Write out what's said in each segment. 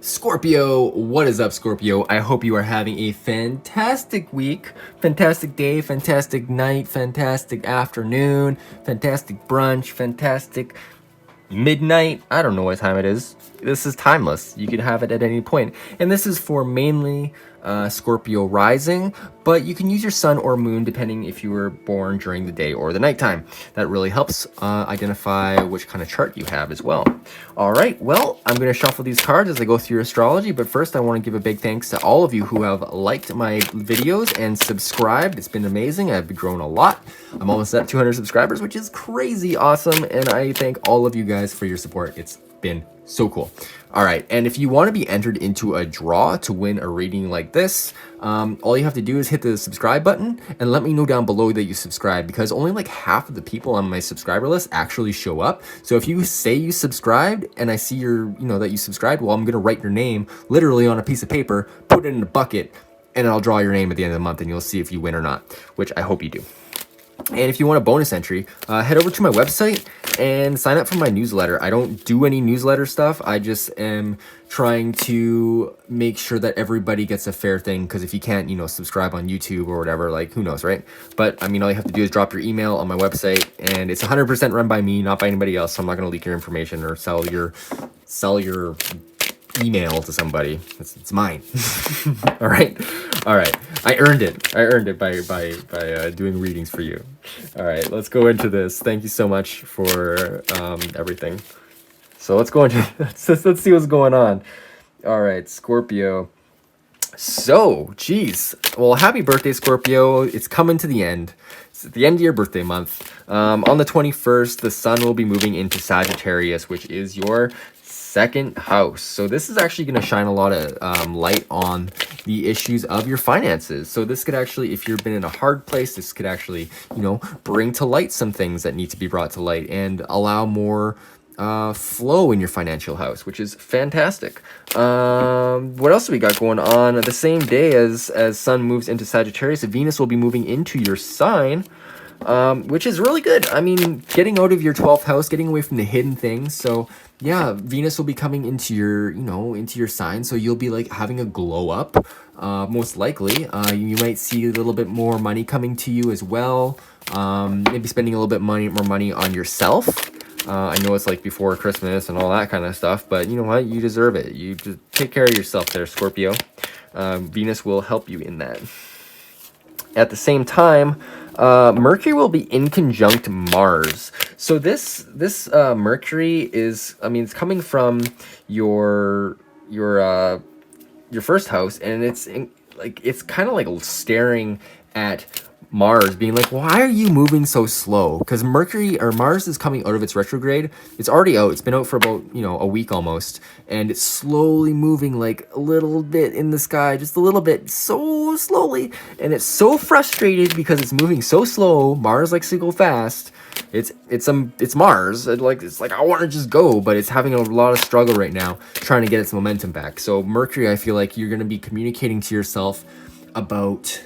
Scorpio, what is up, Scorpio? I hope you are having a fantastic week, fantastic day, fantastic night, fantastic afternoon, fantastic brunch, fantastic midnight. I don't know what time it is. This is timeless. You can have it at any point. And this is for mainly Scorpio Rising, but you can use your sun or moon depending if you were born during the day or the nighttime. That really helps identify which kind of chart you have as well. All right, well, I'm going to shuffle these cards as I go through your astrology, but first I want to give a big thanks to all of you who have liked my videos and subscribed. It's been amazing. I've grown a lot. I'm almost at 200 subscribers, which is crazy awesome, and I thank all of you guys for your support. It's been so cool. All right, and if you want to be entered into a draw to win a reading like this, all you have to do is hit the subscribe button and let me know down below that you subscribe, because only like half of the people on my subscriber list actually show up. So if you say you subscribed and I see that you subscribed, well, I'm gonna write your name literally on a piece of paper, put it in a bucket, and I'll draw your name at the end of the month, and you'll see if you win or not, which I hope you do. And if you want a bonus entry, head over to my website and sign up for my newsletter. I don't do any newsletter stuff. I just am trying to make sure that everybody gets a fair thing, because if you can't, subscribe on YouTube or whatever, like, who knows, right? But, I mean, all you have to do is drop your email on my website, and it's 100% run by me, not by anybody else, so I'm not going to leak your information or sell your email to somebody. It's mine. all right I earned it by doing readings for you. All right, let's go into this. Thank you so much for everything. So let's go into let's see what's going on. All right, Scorpio. So, geez, well, happy birthday, Scorpio. It's coming to the end. It's at the end of your birthday month. On the 21st, the sun will be moving into Sagittarius, which is your second house. So this is actually going to shine a lot of light on the issues of your finances. So this could actually, if you've been in a hard place, this could actually, bring to light some things that need to be brought to light and allow more flow in your financial house, which is fantastic. What else do we got going on? The same day as Sun moves into Sagittarius, Venus will be moving into your sign, which is really good. I mean, getting out of your 12th house, getting away from the hidden things. So yeah, Venus will be coming into your, into your sign. So you'll be like having a glow up, most likely. You might see a little bit more money coming to you as well. Maybe spending a little bit more money on yourself. I know it's like before Christmas and all that kind of stuff, but you know what? You deserve it. You just take care of yourself there, Scorpio. Venus will help you in that. At the same time, Mercury will be in conjunct Mars. So this Mercury is, it's coming from your first house, and it's kind of like staring at Mars, being like, why are you moving so slow? Because Mars is coming out of its retrograde. It's already out. It's been out for about, a week almost. And it's slowly moving like a little bit in the sky, just a little bit, so slowly. And it's so frustrated because it's moving so slow. Mars likes to go fast. It's Mars. It's like I want to just go, but it's having a lot of struggle right now trying to get its momentum back. So Mercury, I feel like you're going to be communicating to yourself about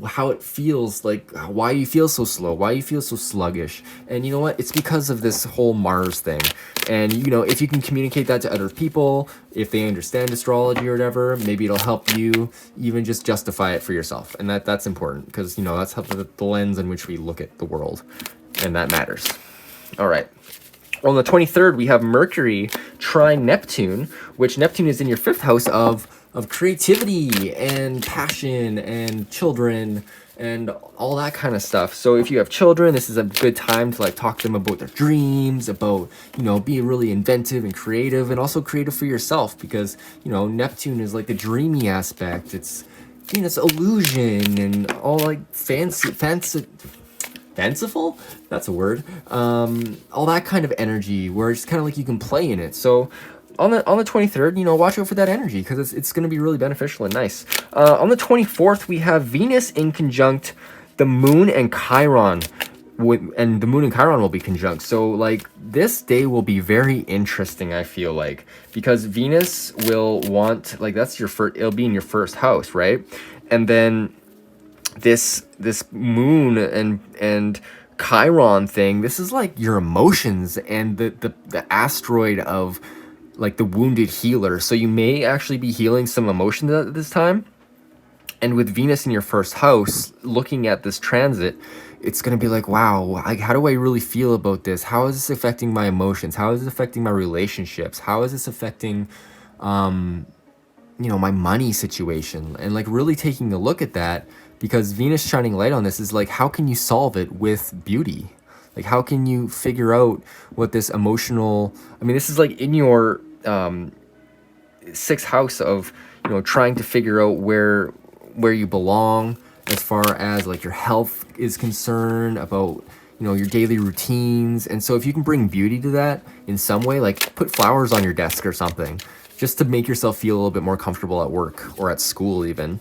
how it feels, like why you feel so slow, why you feel so sluggish. And you know what, it's because of this whole Mars thing. And if you can communicate that to other people, if they understand astrology or whatever, maybe it'll help you even just justify it for yourself. And that's important, because that's how the lens in which we look at the world, and that matters. All right, on the 23rd, we have Mercury trine Neptune, which Neptune is in your 5th house of creativity and passion and children and all that kind of stuff. So if you have children, this is a good time to talk to them about their dreams, about, being really inventive and creative, and also creative for yourself, because, Neptune is like the dreamy aspect. It's illusion and all fanciful, that's a word. All that kind of energy where it's kind of like you can play in it. So on the 23rd, watch out for that energy, because it's going to be really beneficial and nice. On the 24th, we have Venus in conjunct the Moon and Chiron, and the Moon and Chiron will be conjunct. So this day will be very interesting, I feel like, because Venus will want, that's your first, it'll be in your 1st house, right? And then this Moon and Chiron thing, this is like your emotions and the asteroid of like the wounded healer. So you may actually be healing some emotions at this time. And with Venus in your first house, looking at this transit, it's going to be like, wow, like, how do I really feel about this? How is this affecting my emotions? How is it affecting my relationships? How is this affecting, you know, my money situation? And like really taking a look at that, because Venus shining light on this is like, how can you solve it with beauty? Like, how can you figure out what this emotional, I mean, this is like in your sixth house of, you know, trying to figure out where you belong as far as like your health is concerned, about, you know, your daily routines. And so if you can bring beauty to that in some way, like put flowers on your desk or something, just to make yourself feel a little bit more comfortable at work or at school even.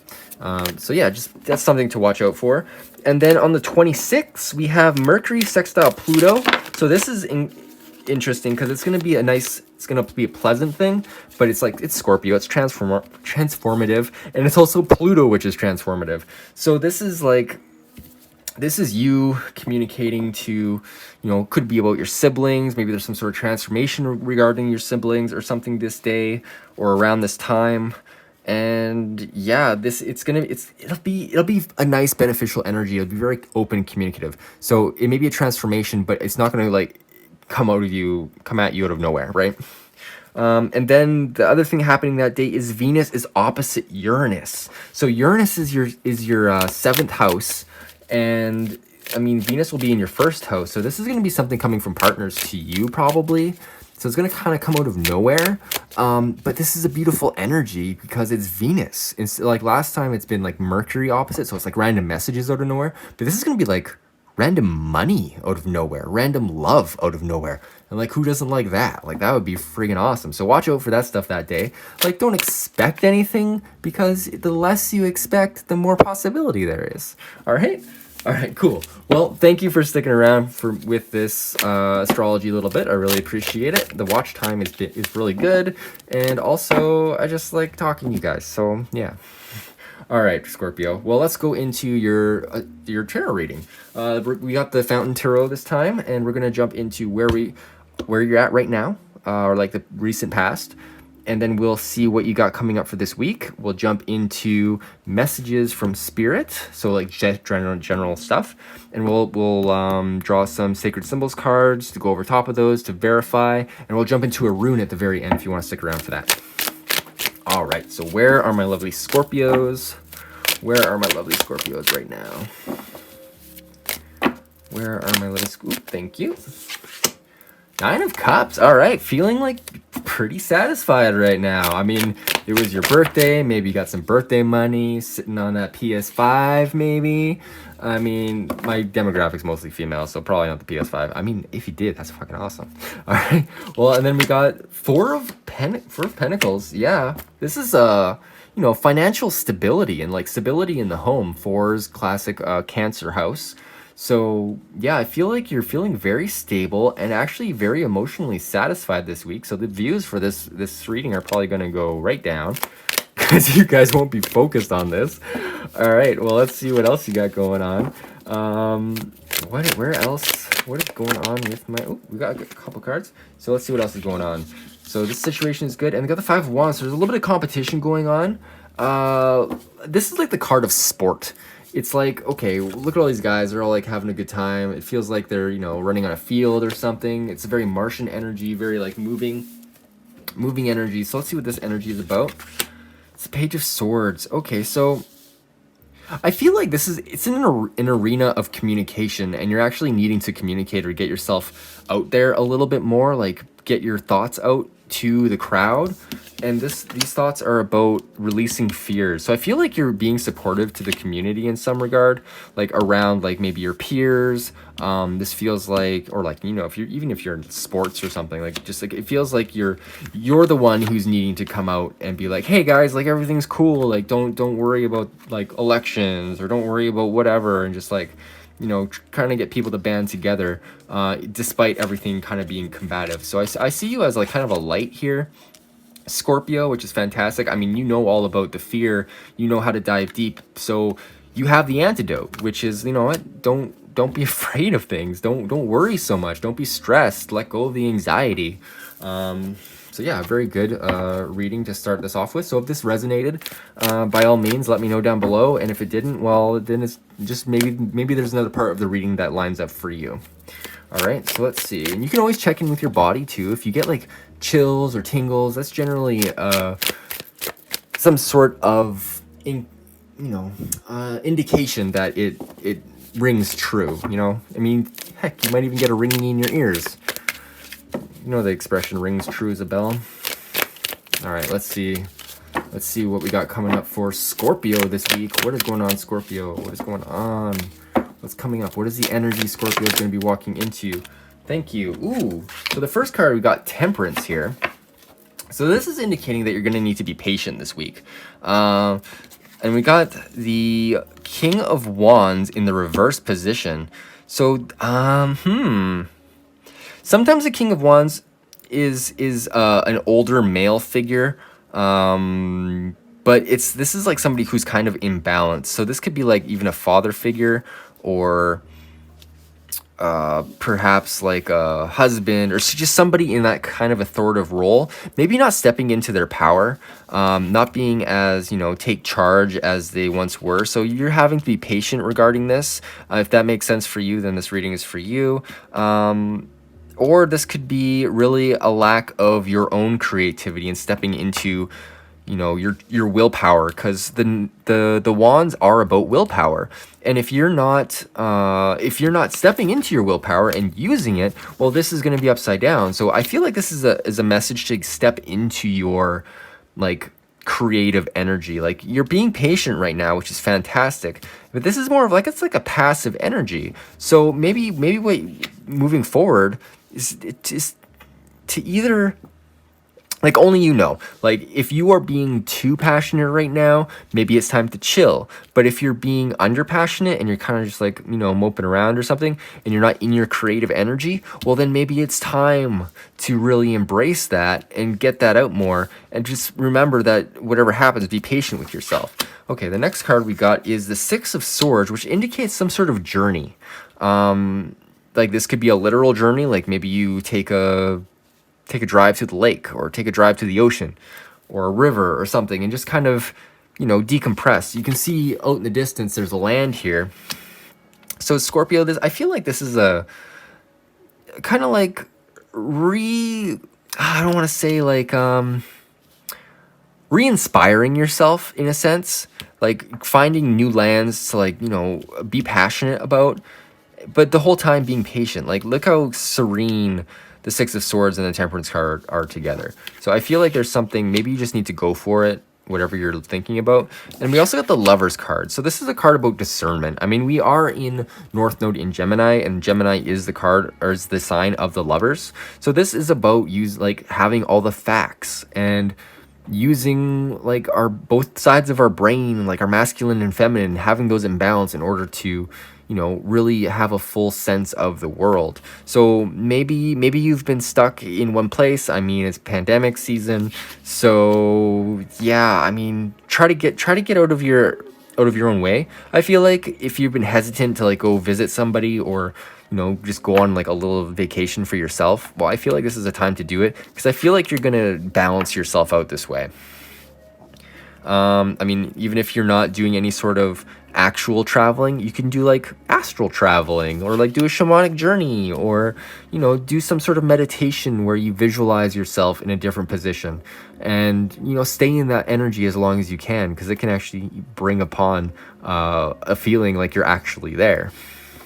So yeah, just that's something to watch out for. And then on the 26th, we have Mercury sextile Pluto. So this is interesting because it's going to be a nice, it's going to be a pleasant thing, but it's like, it's Scorpio, it's transformative, and it's also Pluto, which is transformative. So this is like, this is you communicating to, you know, could be about your siblings. Maybe there's some sort of transformation regarding your siblings or something this day or around this time. And yeah, this, it'll be a nice beneficial energy. It'll be very open and communicative. So it may be a transformation, but it's not going to like come at you out of nowhere, right? And then the other thing happening that day is Venus is opposite Uranus. So Uranus is your seventh house, and I mean Venus will be in your first house. So this is going to be something coming from partners to you probably. So it's going to kind of come out of nowhere. But this is a beautiful energy because it's Venus. It's like last time it's been like Mercury opposite, so it's like random messages out of nowhere. But this is going to be like random money out of nowhere, random love out of nowhere. And like, who doesn't like that? Like, that would be friggin' awesome. So watch out for that stuff that day. Like, don't expect anything, because the less you expect, the more possibility there is. All right? All right, cool. Well, thank you for sticking around with this astrology a little bit. I really appreciate it. The watch time is really good. And also, I just like talking to you guys. So, yeah. All right, Scorpio. Well, let's go into your tarot reading. We got the Fountain Tarot this time, and we're gonna jump into where you're at right now, or like the recent past, and then we'll see what you got coming up for this week. We'll jump into messages from Spirit, so like general stuff, and we'll draw some sacred symbols cards to go over top of those to verify, and we'll jump into a rune at the very end if you want to stick around for that. All right, so where are my lovely Scorpios? Where are my lovely Scorpios right now? Where are my little Thank you. 9 of Cups. All right, feeling like pretty satisfied right now. I mean, it was your birthday. Maybe you got some birthday money sitting on that PS5, maybe. I mean, my demographic's mostly female, so probably not the PS5. I mean, if you did, that's fucking awesome. All right. Well, and then we got Four of Pentacles. Yeah, this is you know, financial stability and like stability in the home. Fours, classic Cancer house. So yeah, I feel like you're feeling very stable and actually very emotionally satisfied this week. So the views for this reading are probably going to go right down because you guys won't be focused on this. All right, well, let's see what else you got going on. Where else? What is going on with my? Oh, we got a couple cards. So let's see what else is going on. So this situation is good, and we got the Five of Wands. So there's a little bit of competition going on. This is like the card of sport. It's like, okay, look at all these guys. They're all like having a good time. It feels like they're, you know, running on a field or something. It's a very Martian energy, very like moving energy. So let's see what this energy is about. It's a Page of Swords. Okay, so I feel like it's in an arena of communication, and you're actually needing to communicate or get yourself out there a little bit more, like get your thoughts out to the crowd. And these thoughts are about releasing fears. So I feel like you're being supportive to the community in some regard, like around like maybe your peers. This feels like, or like, you know, if you're in sports or something, like just like it feels like you're the one who's needing to come out and be like, hey guys, like everything's cool, like don't worry about like elections, or don't worry about whatever, and just like, you know, trying to get people to band together despite everything kind of being combative. So I see you as like kind of a light here, Scorpio, which is fantastic. I mean, you know all about the fear, you know how to dive deep, so you have the antidote, which is, you know what, don't be afraid of things, don't worry so much, don't be stressed, let go of the anxiety. So yeah, very good reading to start this off with. So if this resonated, by all means, let me know down below. And if it didn't, well, then it's just maybe there's another part of the reading that lines up for you. All right, so let's see. And you can always check in with your body too. If you get like chills or tingles, that's generally some sort of indication that it rings true. You know, I mean, heck, you might even get a ringing in your ears. You know the expression "rings true as a bell." All right, let's see. Let's see what we got coming up for Scorpio this week. What is going on, Scorpio? What is going on? What's coming up? What is the energy Scorpio is going to be walking into? Thank you. Ooh, so the first card, we got Temperance here. So this is indicating that you're going to need to be patient this week. And we got the King of Wands in the reverse position. So, sometimes the King of Wands is an older male figure, but this is like somebody who's kind of imbalanced. So this could be like even a father figure, or perhaps like a husband, or just somebody in that kind of authoritative role. Maybe not stepping into their power, not being as, take charge as they once were. So you're having to be patient regarding this. If that makes sense for you, then this reading is for you. Or this could be really a lack of your own creativity and stepping into, your willpower, because the wands are about willpower. And if you're not stepping into your willpower and using it, well, this is going to be upside down. So I feel like this is a message to step into your like creative energy. Like, you're being patient right now, which is fantastic, but this is more of like, it's like a passive energy. So maybe what moving forward is to either, like, only like, if you are being too passionate right now, maybe it's time to chill. But if you're being under passionate and you're kind of just like, moping around or something, and you're not in your creative energy, well, then maybe it's time to really embrace that and get that out more. And just remember that whatever happens, be patient with yourself. Okay, the next card we got is the Six of Swords, which indicates some sort of journey. Like, this could be a literal journey, like maybe you take a drive to the lake, or take a drive to the ocean or a river or something, and just kind of, decompress. You can see out in the distance there's a land here. So Scorpio, I feel like this is a kind of like I don't want to say like re-inspiring yourself in a sense, like finding new lands to, like, be passionate about, but the whole time being patient. Like, look how serene the Six of Swords and the Temperance card are together. So I feel like there's something, maybe you just need to go for it, whatever you're thinking about. And we also got the Lovers card. So this is a card about discernment. I mean, we are in North Node in Gemini, and Gemini is the card, or is the sign of the lovers. So this is about having all the facts and using like both sides of our brain, like our masculine and feminine, having those in balance in order to really have a full sense of the world. So maybe you've been stuck in one place. I mean, it's pandemic season, so yeah, I mean, try to get out of your own way. I feel like if you've been hesitant to like go visit somebody, or just go on like a little vacation for yourself, well, I feel like this is a time to do it, because I feel like you're gonna balance yourself out this way. I mean, even if you're not doing any sort of actual traveling, you can do like astral traveling, or like do a shamanic journey, or do some sort of meditation where you visualize yourself in a different position, and stay in that energy as long as you can, because it can actually bring upon a feeling like you're actually there.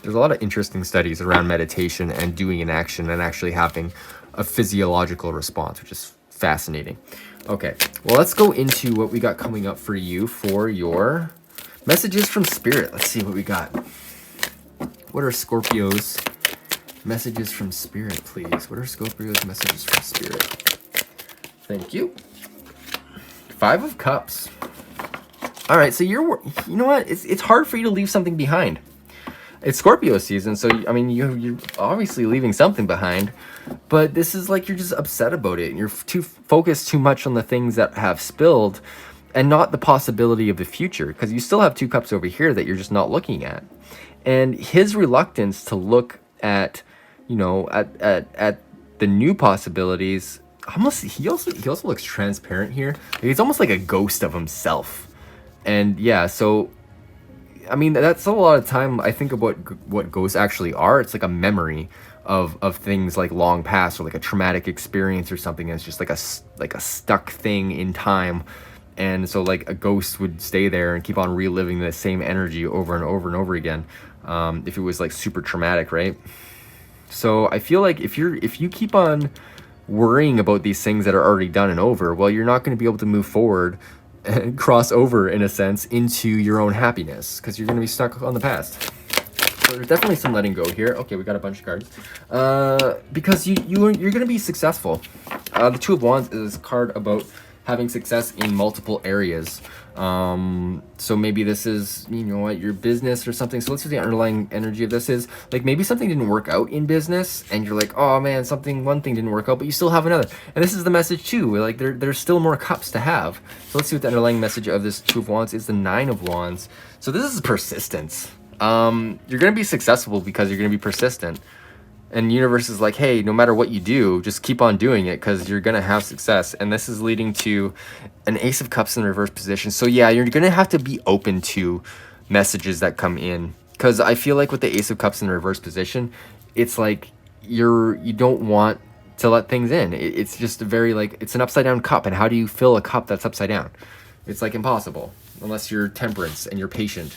There's a lot of interesting studies around meditation and doing an action and actually having a physiological response, which is fascinating. Okay, well, let's go into what we got coming up for you for your messages from Spirit. Let's see what we got. What are Scorpio's messages from Spirit, please? What are Scorpio's messages from Spirit? Thank you. Five of Cups. All right, so you know what? It's hard for you to leave something behind. It's Scorpio season, so I mean, you're obviously leaving something behind, but this is like you're just upset about it, and you're focused too much on the things that have spilled, and not the possibility of the future, because you still have two cups over here that you're just not looking at. And his reluctance to look at, at the new possibilities almost, he also looks transparent here. He's almost like a ghost of himself. And yeah, so I mean, that's a lot of time I think of what ghosts actually are. It's like a memory of things like long past, or like a traumatic experience or something. That's just like a stuck thing in time. And so like a ghost would stay there and keep on reliving the same energy over and over and over again, if it was like super traumatic, right? So I feel like if you keep on worrying about these things that are already done and over, well, you're not going to be able to move forward and cross over, in a sense, into your own happiness, because you're going to be stuck on the past. So there's definitely some letting go here. Okay, we got a bunch of cards. Because you're going to be successful. The Two of Wands is a card about having success in multiple areas. So maybe this is, you know what, your business or something. So let's see, the underlying energy of this is like maybe something didn't work out in business and you're like, oh man, one thing didn't work out, but you still have another. And this is the message too, like there's still more cups to have. So let's see what the underlying message of this Two of Wands is. The Nine of Wands. So this is persistence. You're going to be successful because you're going to be persistent. And the universe is like, hey, no matter what you do, just keep on doing it because you're going to have success. And this is leading to an Ace of Cups in reverse position. So yeah, you're going to have to be open to messages that come in. Because I feel like with the Ace of Cups in reverse position, it's like you don't want to let things in. It's just a very like, it's an upside down cup. And how do you fill a cup that's upside down? It's like impossible unless you're temperance and you're patient.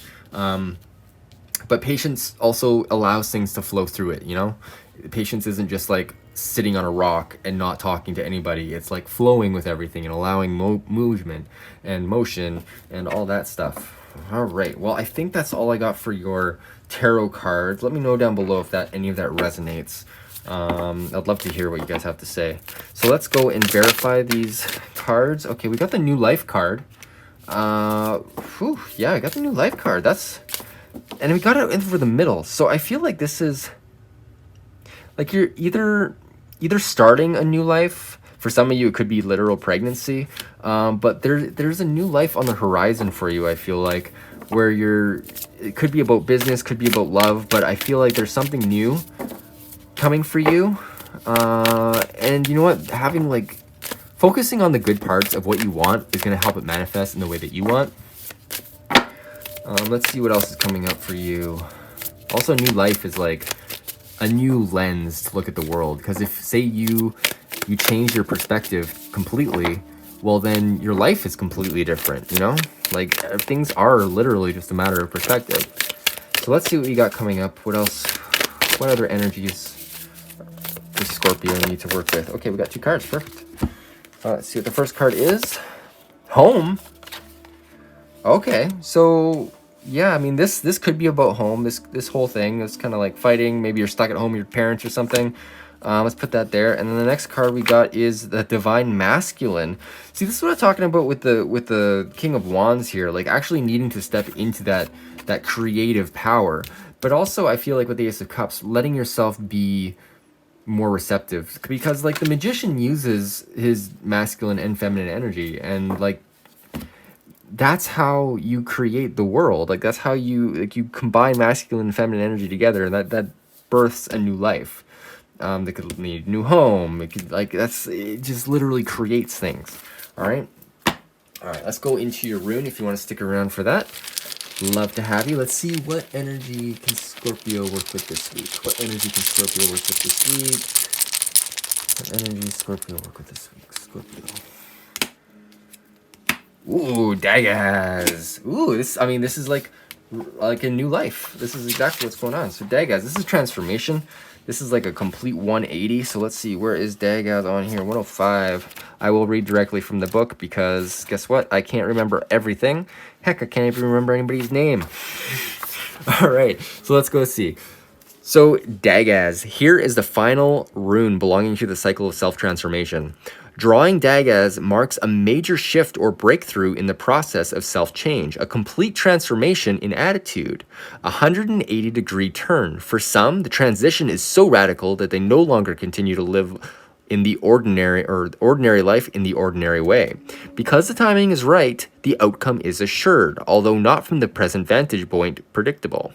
But patience also allows things to flow through it, you know? Patience isn't just like sitting on a rock and not talking to anybody. It's like flowing with everything and allowing movement and motion and all that stuff. All right, well, I think that's all I got for your tarot cards. Let me know down below if any of that resonates. I'd love to hear what you guys have to say. So let's go and verify these cards. Okay, we got the New Life card. Yeah, I got the New Life card. And we got it in for the middle. So I feel like this is like you're either starting a new life. For some of you, it could be literal pregnancy. But there's a new life on the horizon for you, I feel like, where it could be about business, could be about love, but I feel like there's something new coming for you. And you know what? Focusing on the good parts of what you want is going to help it manifest in the way that you want. Let's see what else is coming up for you. Also, new life is like a new lens to look at the world. Because if, say, you change your perspective completely, well, then your life is completely different, you know? Like, things are literally just a matter of perspective. So let's see what we got coming up. What else? What other energies does Scorpio need to work with? Okay, we got 2 cards. Perfect. Let's see what the first card is. Home. Okay, so yeah, I mean this could be about home. This whole thing is kind of like fighting. Maybe you're stuck at home with your parents or something. Let's put that there. And then the next card we got is the Divine Masculine. See, this is what I'm talking about with the King of Wands here. Like actually needing to step into that creative power. But also I feel like with the Ace of Cups, letting yourself be more receptive, because like the Magician uses his masculine and feminine energy, and like that's how you create the world. Like that's how you combine masculine and feminine energy together, and that births a new life. They could need a new home. It could it just literally creates things. All right, let's go into your rune if you want to stick around for that. Love to have you. Let's see, what energy can Scorpio work with this week? What energy can Scorpio work with this week? What energy Scorpio work with this week? Scorpio. Ooh, daggers. Ooh, this is like a new life. This is exactly what's going on. So daggers, this is transformation. This is like a complete 180. So let's see, where is daggers on here? 105. I will read directly from the book because guess what? I can't remember everything. Heck, I can't even remember anybody's name. All right, so let's go see. So daggers, here is the final rune belonging to the cycle of self-transformation. Drawing daggers marks a major shift or breakthrough in the process of self-change, a complete transformation in attitude, a 180-degree turn. For some, the transition is so radical that they no longer continue to live in the ordinary life in the ordinary way. Because the timing is right, the outcome is assured, although not from the present vantage point predictable.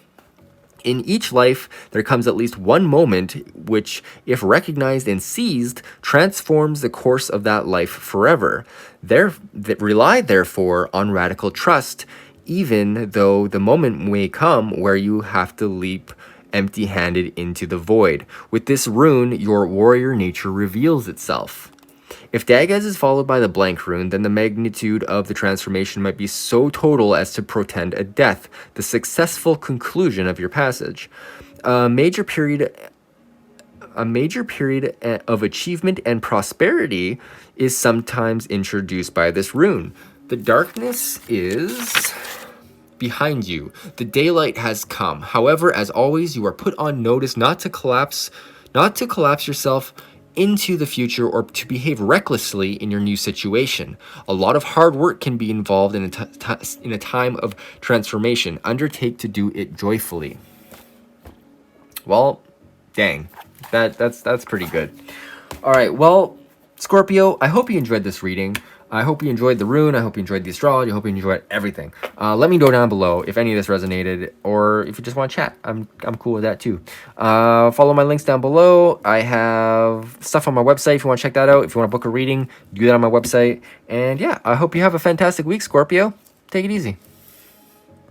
In each life, there comes at least one moment which, if recognized and seized, transforms the course of that life forever. Rely, therefore, on radical trust, even though the moment may come where you have to leap empty-handed into the void. With this rune, your warrior nature reveals itself. If Dagaz is followed by the blank rune, then the magnitude of the transformation might be so total as to portend a death, the successful conclusion of your passage. A major period of achievement and prosperity is sometimes introduced by this rune. The darkness is behind you. The daylight has come. However, as always, you are put on notice not to collapse yourself into the future or to behave recklessly in your new situation. A lot of hard work can be involved in a time of transformation. Undertake to do it joyfully. Well, dang. That's pretty good. All right, well, Scorpio, I hope you enjoyed this reading. I hope you enjoyed the rune. I hope you enjoyed the astrology. I hope you enjoyed everything. Let me know down below if any of this resonated, or if you just want to chat. I'm cool with that too. Follow my links down below. I have stuff on my website if you want to check that out. If you want to book a reading, do that on my website. And yeah, I hope you have a fantastic week, Scorpio. Take it easy.